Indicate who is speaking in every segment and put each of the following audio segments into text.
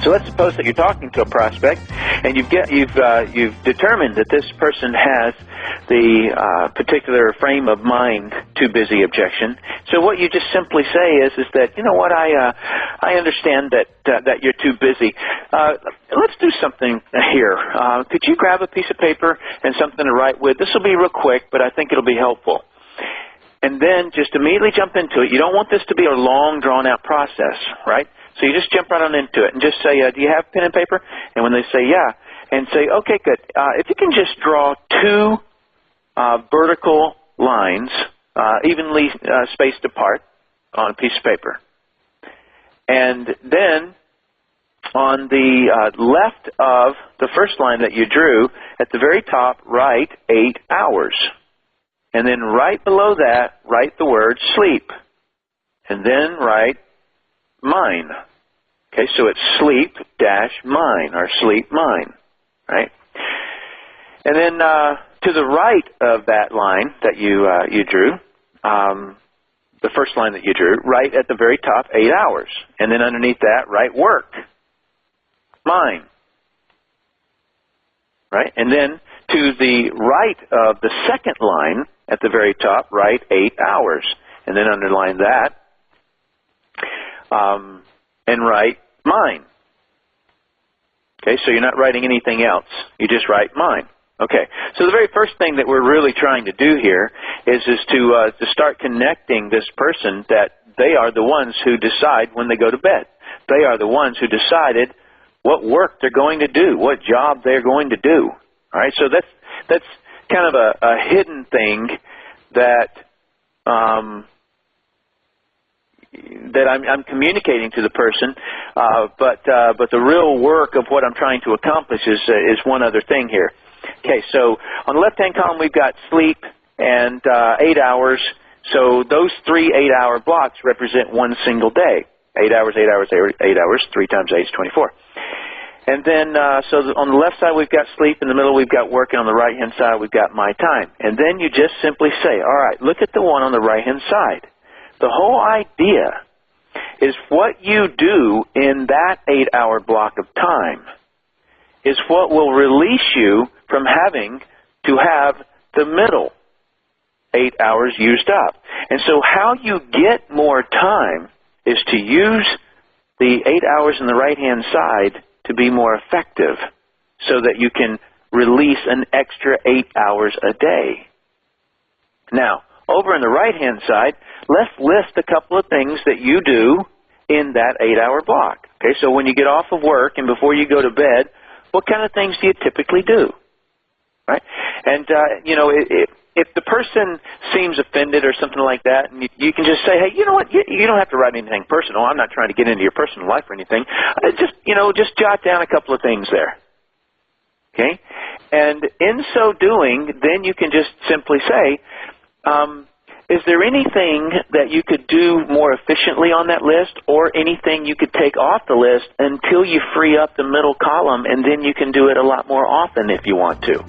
Speaker 1: So let's suppose that you're talking to a prospect, and you've determined that this person has the particular frame of mind to busy objection. So what you just simply say is that, you know what, I understand that you're too busy. Let's do something here. Could you grab a piece of paper and something to write with? This will be real quick, but I think it'll be helpful. And then just immediately jump into it. You don't want this to be a long, drawn-out process, right? So you just jump right on into it and just say, do you have pen and paper? And when they say, yeah, and say, okay, good. If you can just draw two vertical lines evenly spaced apart on a piece of paper. And then on the left of the first line that you drew, at the very top, write 8 hours. And then right below that, write the word sleep. And then write mine. Okay, so it's sleep dash mine, or sleep mine, right? And then to the right of that line that you drew, the first line that you drew, write at the very top 8 hours. And then underneath that, write work, mine, right? And then to the right of the second line at the very top, write 8 hours. And then underline that and write mine. Okay, so you're not writing anything else. You just write mine. Okay, so the very first thing that we're really trying to do here is to start connecting this person that they are the ones who decide when they go to bed. They are the ones who decided what work they're going to do, what job they're going to do. All right, so that's kind of a hidden thing that I'm communicating to the person, but the real work of what I'm trying to accomplish is one other thing here. Okay, so on the left-hand column we've got sleep and 8 hours. So those 3 8-hour blocks represent one single day. 8 hours, 8 hours, 8 hours. 3 times 8 is 24. And then, so on the left side we've got sleep, in the middle we've got work, and on the right-hand side we've got my time. And then you just simply say, all right, look at the one on the right-hand side. The whole idea is what you do in that 8-hour block of time is what will release you from having to have the middle 8 hours used up. And so how you get more time is to use the 8 hours on the right-hand side to be more effective so that you can release an extra 8 hours a day. Now, over on the right-hand side, let's list a couple of things that you do in that 8-hour block. Okay, so when you get off of work and before you go to bed, what kind of things do you typically do? Right? And, you know, if the person seems offended or something like that, and you can just say, hey, you know what, you don't have to write anything personal. I'm not trying to get into your personal life or anything. Just jot down a couple of things there. Okay? And in so doing, then you can just simply say, is there anything that you could do more efficiently on that list, or anything you could take off the list until you free up the middle column, and then you can do it a lot more often if you want to?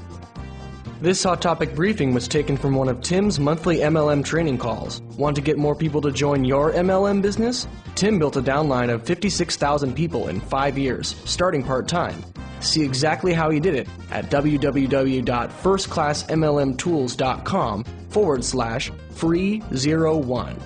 Speaker 2: This Hot Topic briefing was taken from one of Tim's monthly MLM training calls. Want to get more people to join your MLM business? Tim built a downline of 56,000 people in 5 years, starting part-time. See exactly how he did it at www.firstclassmlmtools.com/free01.